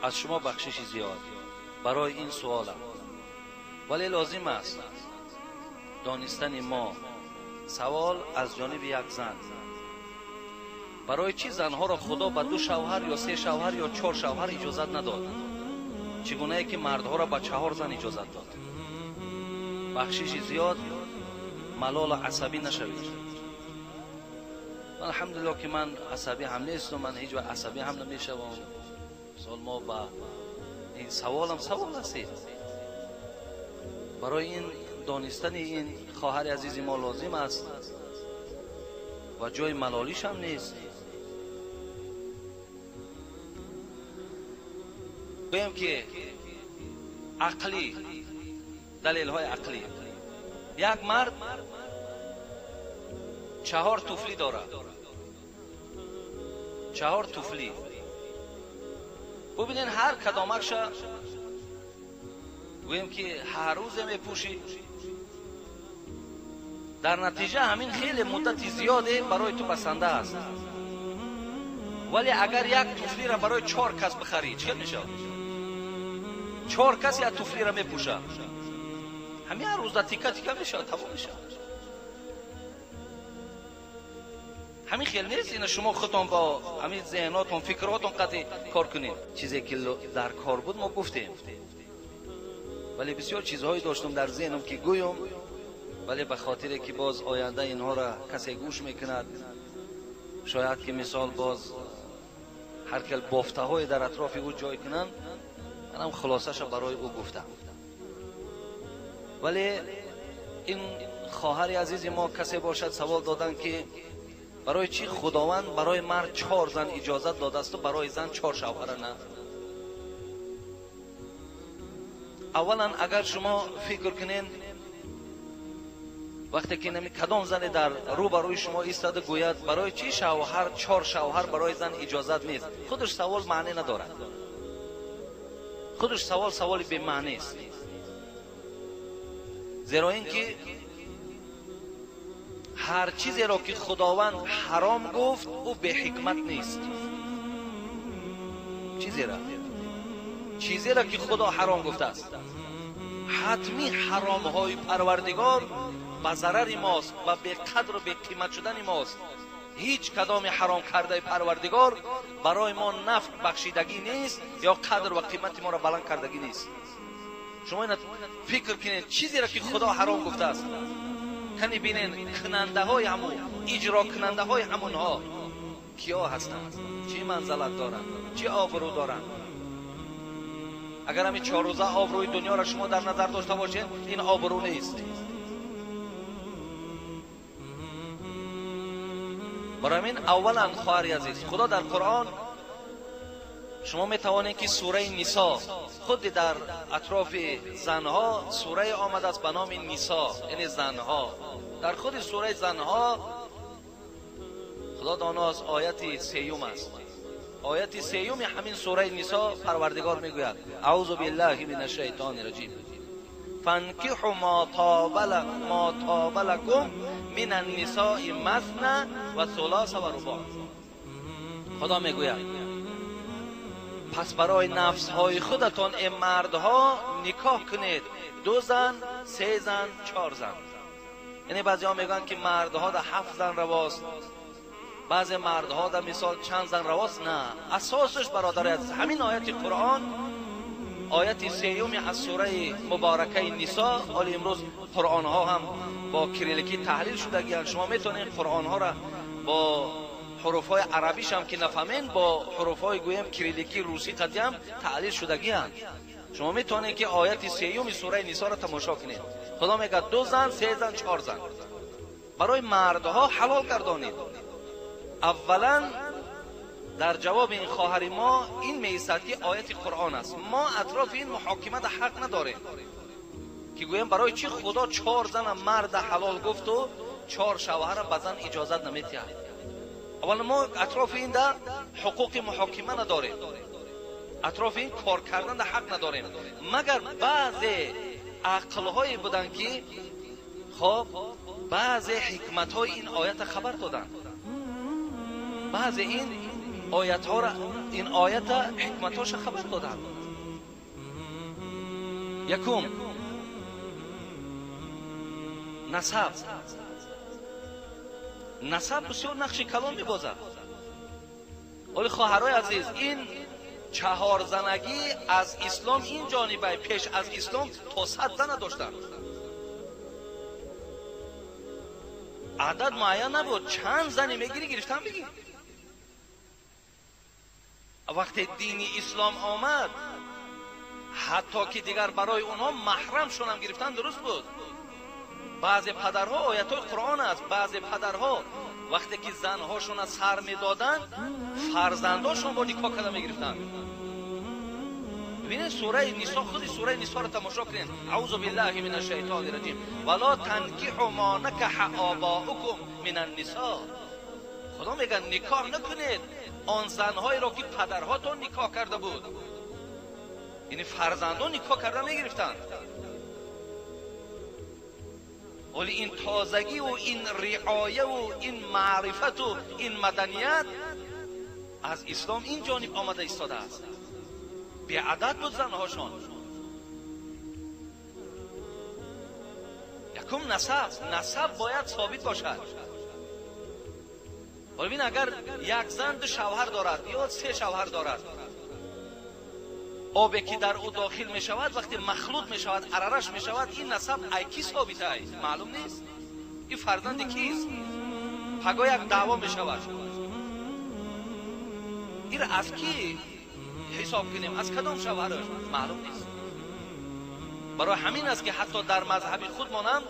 از شما بخشش زیاد برای این سوالم، ولی لازم است دانستن ما سوال از جانب یک زن. برای چی زنها را خدا به 2 شوهر یا 3 شوهر یا 4 شوهر اجازت نداد؟ چگونه ای که مردها را به 4 زن اجازت داد؟ بخشش زیاد ملال عصبی نشوید. الحمدلله که من عصبی هم نیستم، من هیچ وقت عصبی هم نمیشم. سال ما با این سوالم سوال هستید. برای این دانستن این خواهر عزیز ما لازم است و جای ملالیش هم نیست. بگیم که عقلی، دلیل های عقلی. یک مرد 4 طفلی دارد، 4 طفلی. ببینین هر کدامکش گویم که هر روز میپوشی، در نتیجه همین خیلی مدت زیاده برای تو بسنده است. ولی اگر یک طفلی را برای 4 کس بخری چه میشه؟ 4 کس یک طفلی را میپوشه، همین هر روز تیکه تیکه میشه، تمام میشه. همین خیل نیست این شما خودتون با همین ذهناتون فکراتون قطعی کار کنید. چیزی که در کار بود ما گفتیم، ولی بسیار چیزهایی داشتم در ذهنم که گویم، ولی به خاطر که باز آینده اینها را کسی گوش میکند، شاید که مثال باز هر کل بافته های در اطراف او جای کنن، منم خلاصش برای او گفتم. ولی این خواهر عزیز ما کسی باشد سوال دادن که برای چی خداوند برای مرد 4 زن اجازت داده است و برای زن 4 شوهر نه؟ اولا اگر شما فکر کنین وقتی که نمی کدام زن در روبروی شما ایستاده گوید برای چی شوهر 4 شوهر برای زن اجازت نیست، خودش سوال معنی ندارد. خودش سوال به معنی است. زیرا اینکه هر چیزی را که خداوند حرام گفت او به حکمت نیست. چیزی را که خدا حرام گفته است حتمی حرام های پروردگار به ضرر ماست و به قدر و به قیمت شدن ماست. هیچ کدام حرام کرده پروردگار برای ما نفع بخشیدگی نیست یا قدر و قیمت ما را بلند کردگی نیست. شما این فکر کنید چیزی را که خدا حرام گفته است، کنی بینین کننده های همون اجرا کننده های همون ها کیا هستند، چه منزلت دارند، چه آبرو دارند. اگر همین 4 روزه آبروی دنیا را شما در نظر داشته باشین، این آبرو نیست. برای این اولا خواهر عزیز، خدا در قرآن شما میتوانید که سوره نساء خود در اطراف زنها سوره آمده است به نام نساء، یعنی زنها. در خود سوره زنها خدا داناست آیت 3 است. آیت 3 همین سوره نساء پروردگار میگوید اعوذ بالله من الشیطان الرجیم فانکحوا ما طاب لکم من النساء مثنی و ثلاث و رباع. خدا میگوید پس برای نفس های خودتان ای مردها نکاح کنید 2 زن، 3 زن، 4 زن. یعنی بعضی ها میگن که مردها در 7 زن رواست، بعضی مردها در مثال چند زن رواست. نه، اساسش برادر از همین آیت قرآن، آیت 3 از سوره مبارکه نساء. حالی امروز قرآن ها هم با کریلیکی تحلیل شدگی، شما میتونید قرآن ها را با حروف های عربیش هم که نفهمین با حروف های گویم کریلیکی روسی قدیم تحلیل شدگی هم. شما میتونید که آیت 3 سوره نساء را تماشا کنید. خدا میگه 2 زن، 3 زن، 4 زن برای مردها حلال گردانید. اولا در جواب این خواهر ما این میستد که آیت قرآن است. ما اطراف این محاکمت حق نداریم که گویم برای چی خدا 4 زن مرد حلال گفت و 4 شوهر به زن اجازت نمیدهد. اولا ما اطراف این در حقوق محاکمه نداریم، اطراف این کار کردن در حق نداریم، مگر بعضی عقل‌های بودن که خب بعضی حکمت‌های این آیت خبر دادن. بعضی این آیت ها را، این آیت حکمت هاش خبر دادن. یکم نسب بسیار نقش کلان می‌بازد. ولی خواهرای عزیز، این 4 زنگی از اسلام این جانبه پیش از اسلام تا 100 زن داشتن. عدد معین نبود، چند زنی میگیری گرفتن بگی. وقتی دین اسلام آمد حتی که دیگر برای اونها محرمشون هم گرفتن درست بود. بعضی پدرها، آیت قرآن است، بعضی پدرها وقتی که زنهاشون از سر میدادن فرزنداشون با نکاح کردن میگرفتن. ببینید سوره نساء، خود سوره نساء رو تماشا کنید. اعوذ بالله من الشیطان الرجیم ولا تنکحوا ما نکح آباؤکم من النساء. خدا میگن نکاح نکنید آن زنهایی را که پدرهاتون نکاح کرده بود. یعنی فرزندان نکاح کردن میگرفتن. ولی این تازگی و این رعایه و این معرفت و این مدنیت از اسلام این جانب آمده ایستاده است. بی‌عدد بود زنهاشون. یکم نسب باید ثابت باشد. ببین اگر یک زن 2 شوهر دارد یا 3 شوهر دارد، آبی که در او داخل می شود وقتی مخلوط می شود عررش می شود، این نسب کی ثابت است؟ معلوم نیست. این فرزند کیست؟ پگاه یک دعوا می شود، این از کی حساب کنیم؟ از کدام شوهرش؟ معلوم نیست. برای همین است که حتی در مذهب خودمان هم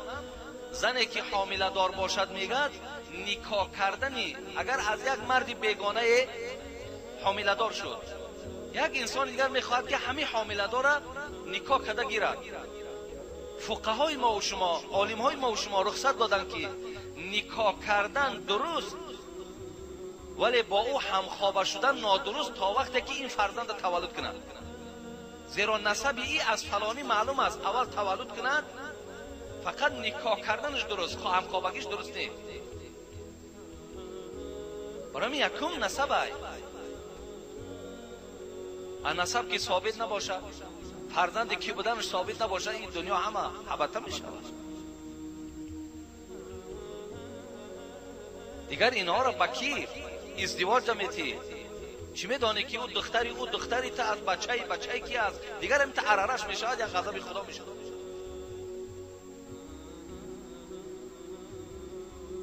زنی که حامله دار باشد میگد نکاح کردنی، اگر از یک مرد بیگانه حامله دار شد، یک انسان دیگر میخواهد که همین حامله دار نکاح کرده گیرد. فقهای ما و شما، عالم های ما و شما رخصت دادن که نکاح کردن درست، ولی با او همخوابه شدن نادرست تا وقتی که این فرزند تولد کند. زیرا نسب ای از فلانی معلوم است، اول تولد کند، فقط نکاح کردنش درست، همخوابگیش درست نیست. برای یکم نسب ای نسب که ثابت نباشد، فرزند کی بودنش ثابت نباشد، این دنیا همه حبطه می شود. دیگر اینها را با کی ازدواج میتی؟ چی میدانی که اون دختری تا از بچه کی است؟ دیگر هم تا عررش می شود یا غضب خدا می شود.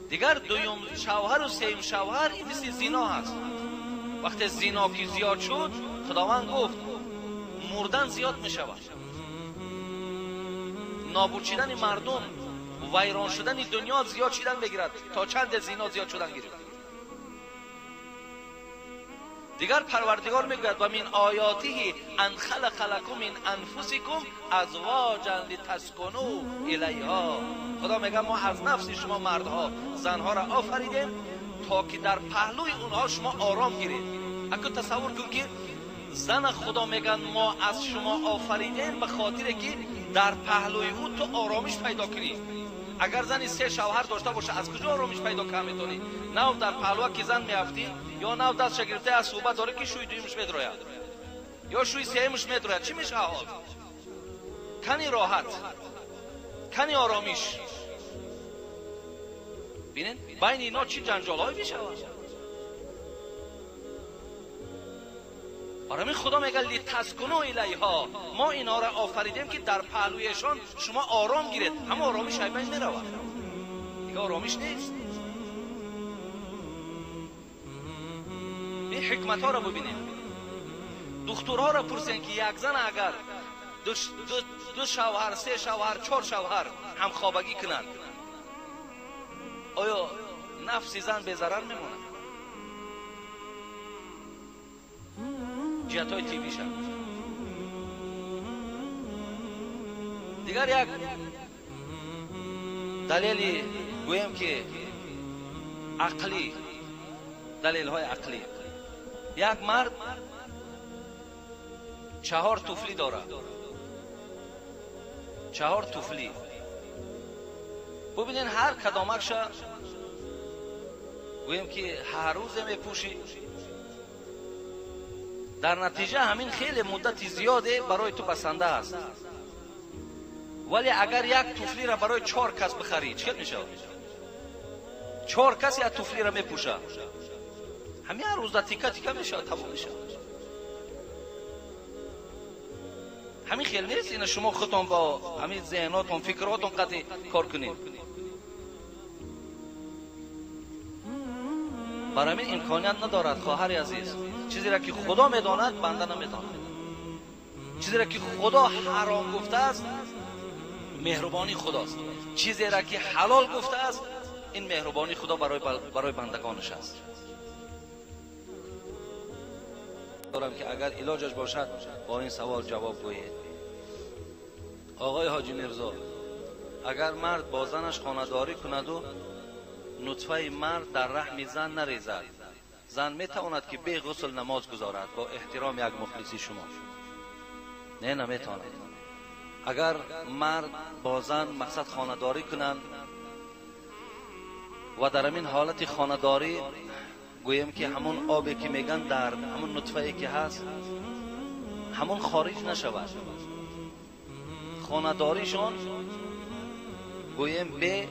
دیگر دویم شوهر و سوم شوهر این مثل زنا هست. وقتی زنا که زیاد شد، خداوند گفت مردن زیاد می شود، نابود شدن مردم، ویران شدن دنیا زیاد شدن بگیرد تا چند زنا زیاد شدن گیرد. دیگر پروردگار میگوید و من آیاته ان خلق لکم من انفسکم ازواجا لتسکنوا الیها. خدا میگه ما از نفس شما مردها زنها را آفریدیم تا که در پهلوی اونها شما آرام گیرید. اگه تصور کن که زن خدا میگن ما از شما آفریدیم به خاطر که در پهلوی او تو آرامش پیدا کنی. اگر زنی 3 شوهر داشته باشه از کجا آرامش پیدا کنی میتونی؟ نه در پهلو که زن میافتی یا نه دست گرفته از صحبت داره که شوی دویمش میدروید یا شوی سهمش میدروید. چی میشه حال؟ کنی راحت، کنی آرامش. ببینید بین اینا چی جنجالایی میشه. برای خدا میگه لتسکنوا الیها، ما اینا را آفریدیم که در پهلویشان شما آرام گیرید. همه آرامش های بین میرود، دیگه آرامش نیست. این حکمت ها را ببینید. دخترها را پرسین که یک زن اگر 2 شوهر 3 شوهر 4 شوهر هم خوابگی کنند، آیا نفس زن به ضرر میمونه؟ جهت های تیبی شد. دیگر یک دلیلی گویم که عقلی، دلیل های عقلی. یک مرد 4 طفلی دارد، 4 طفلی. ببینین هر کدامکش گویم که هر روز میپوشی، در نتیجه همین خیلی مدت زیاده برای تو بسنده است. ولی اگر یک توفلی را برای 4 کس بخری چه میشه؟ 4 کس یک توفلی را میپوشه، همین روز در تیکه تیکه میشه، تمام میشه. همین خیلی نیست این شما خودتون با همین ذهناتون فکراتون قطعی کار کنید. برای همین امکانیت ندارد خواهر عزیز. چیزی را که خدا میداند بنده نمیداند. چیزی را که خدا حرام گفته است مهربانی خداست. چیزی را که حلال گفته است این مهربانی خدا برای بندگانش است. دارم که اگر علاجش باشد با این سوال جواب گویید. آقای حاجی میرزا، اگر مرد با زنش خانه‌داری کند و نطفه مرد در رحم زن نریزد، زن میتواند که به غسل نماز گذارد با احترام یک مخلصی شما؟ نه نمیتواند. اگر مرد با زن مقصد خانه‌داری کنند و در همین حالت خانه‌داری گویم که همون آبی که میگن در همون نطفه‌ای که هست همون خارج نشود، خانه‌داریشون گویم به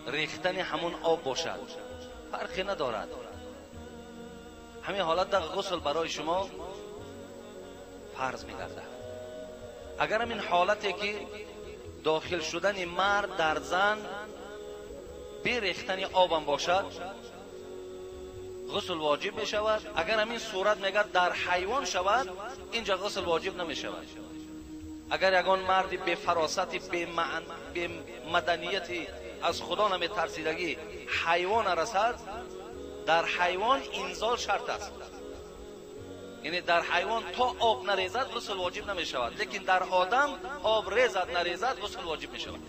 ریختن همون آب باشد، فرقی ندارد. همین حالت در غسل برای شما فرض میگردد. اگر همین حالتی که داخل شدن مرد در زن به ریختن آبم باشد غسل واجب می شود. اگر همین صورت میگه در حیوان شود اینجا غسل واجب نمی شود. اگر یگان مردی به فراستی به مدنیتی از خدا نمی ترسیدگی حیوان رسد، در حیوان انزال شرط است، یعنی در حیوان تا آب نریزد غسل واجب نمی شود، لیکن در آدم آب ریزد نریزد غسل واجب می شود.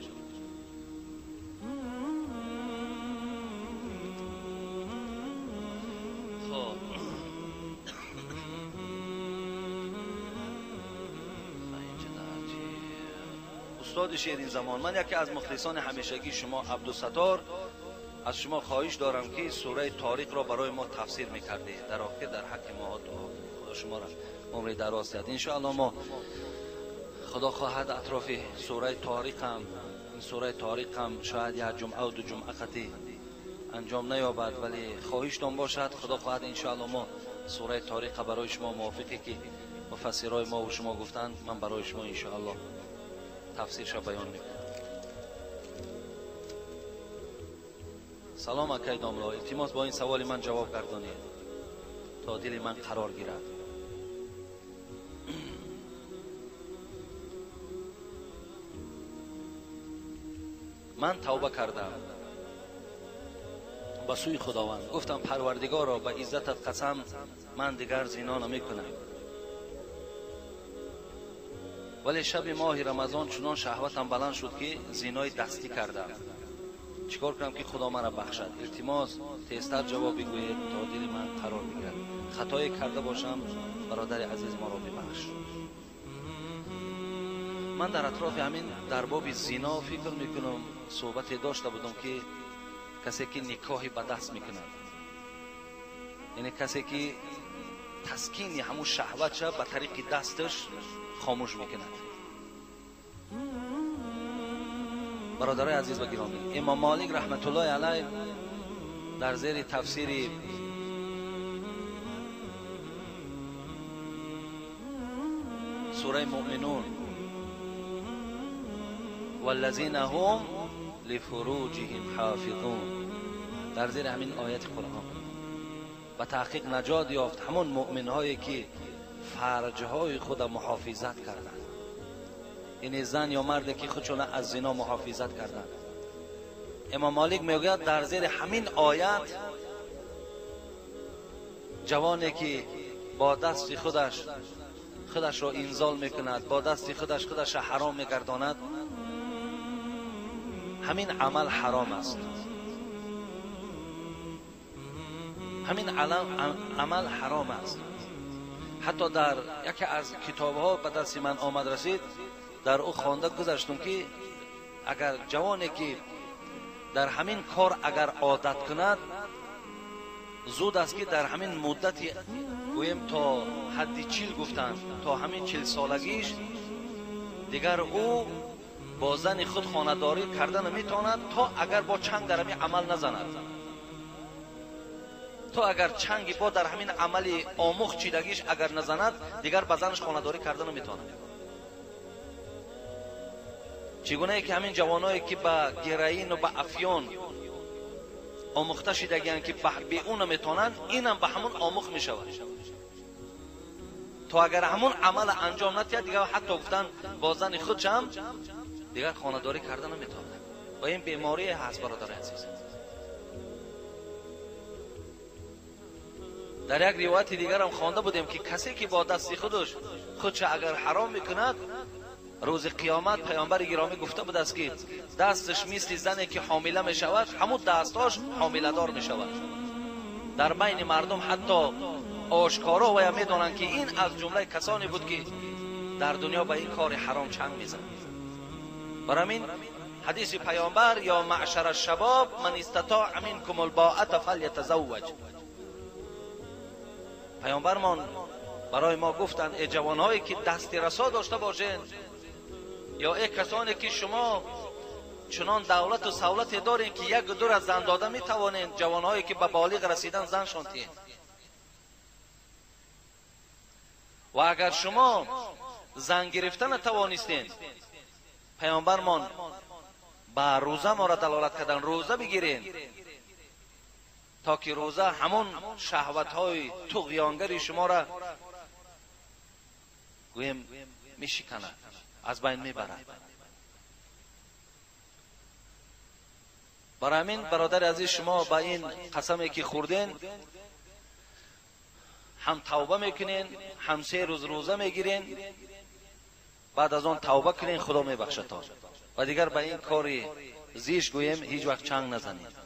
استاد شیرین زمان، من یکی از مخلصان همیشگی شما عبدالستار از شما خواهش دارم که سوره طارق را برای ما تفسیر میکردید. در آخر در حق ما خدا شما را عمر دراز دهد. ان شاء الله ما خدا خواهد اطراف سوره طارق هم، این سوره طارق هم شاید یک جمعه و 2 جمعه قطعی انجام نیابد، ولی خواهش دام باشد خدا خواهد ان شاء الله ما سوره طارق برای شما موافقی که مفسرای ما و شما گفتند من برای شما ان شاء الله تفسیرش بیان میکنم. سلام اکای داملا، التماس با این سوال من جواب گردانید تا دل من قرار گیرد. من توبه کردم به سوی خداوند، گفتم پروردگارا به عزتت قسم من دیگر زنا نمیکنم، ولی شب ماه رمضان چنان شهوتم بلند شد که زنای دستی کردم. چیکار کنم که خدا مرا بخشد؟ التماس تیزتر جواب بگویید تا دل من قرار بگیرد. خطایی کرده باشم برادر عزیز ما را ببخش. من در اطراف همین در باب زنا فکر میکنم صحبت داشته بودم که کسی که نکاحی به دست میکند، یعنی کسی که تسکین همون شهوت شد به طریق دستش خاموش میکند. برادرای عزیز و گرامی، امام مالک رحمت الله علیه در زیر تفسیر سوره مؤمنون والذین هم لفروجهم حافظون، در زیر همین آیت قرآن و تحقیق نجات یافت همون مؤمن هایی که فرجهای خود محافظت کردند، یعنی زن یا مردی که خودشون از زنا محافظت کردند. امام مالک میگوید در زیر همین آیت جوانی که با دست خودش را انزال میکند، با دست خودش حرام میگرداند، همین عمل حرام است، همین عمل حرام است. حتی در یکی از کتاب‌ها به دست من آمد رسید، در او خوانده گذاشتم که اگر جوانی که در همین کار اگر عادت کند زود است که در همین مدتی گویم تا حدی 40 گفتن، تا همین 40 سالگیش دیگر او با زن خود خانه‌داری کردن نمیتواند تا اگر با چنگ در همین عمل نزند، تا اگر چنگی با در همین عملی آموخ چیدگیش اگر نزند دیگر با زنش خانه‌داری کردن نمیتواند. چگونه ای که همین جوانایی که با گرین و با افیون آموخته شدگیان که به اون نمیتونن، اینم به همون آموخ میشود تا اگر همون عمل انجام ندهد دیگر حتی گفتن با زن خودش هم دیگر خانه‌داری کردن نمیتونه. و این بیماری هست برادر عزیز. در یک روایت دیگر هم خوانده بودیم که کسی که با دست خودش اگر حرام میکند، روز قیامت پیامبر گرامی گفته بود است که دستش مثل زنی که حامله می شود، همون دستاش حامله دار می شود. در بین مردم حتی آشکارا و میدونن که این از جمله کسانی بود که در دنیا به این کار حرام چنگ میزن. برای همین حدیث پیامبر یا معشر الشباب من استطاع منکم الباءة فلیتزوج، پیامبرمان برای ما گفتند ای جوانهایی که دست رسا داشته باشین، یا ای کسانی که شما چنان دولت و سهولت دارین که یک دور از زن داده می توانین، جوانهایی که به بالغ رسیدن زن شانتین، و اگر شما زن گرفتن نتوانستین، پیامبرمان با روزه ما را دلالت کردن روزه بگیرین تا که روزه همون شهوت های طغیانگری شما را گویم میشکنه، از بین میبرد. برای همین برادر عزیز شما با این قسمی که خوردین هم توبه میکنین، هم 3 روز روزه میگیرین، بعد از آن توبه کنین، خدا میبخشتان و دیگر با این کاری زیش گویم هیچ وقت چنگ نزنید.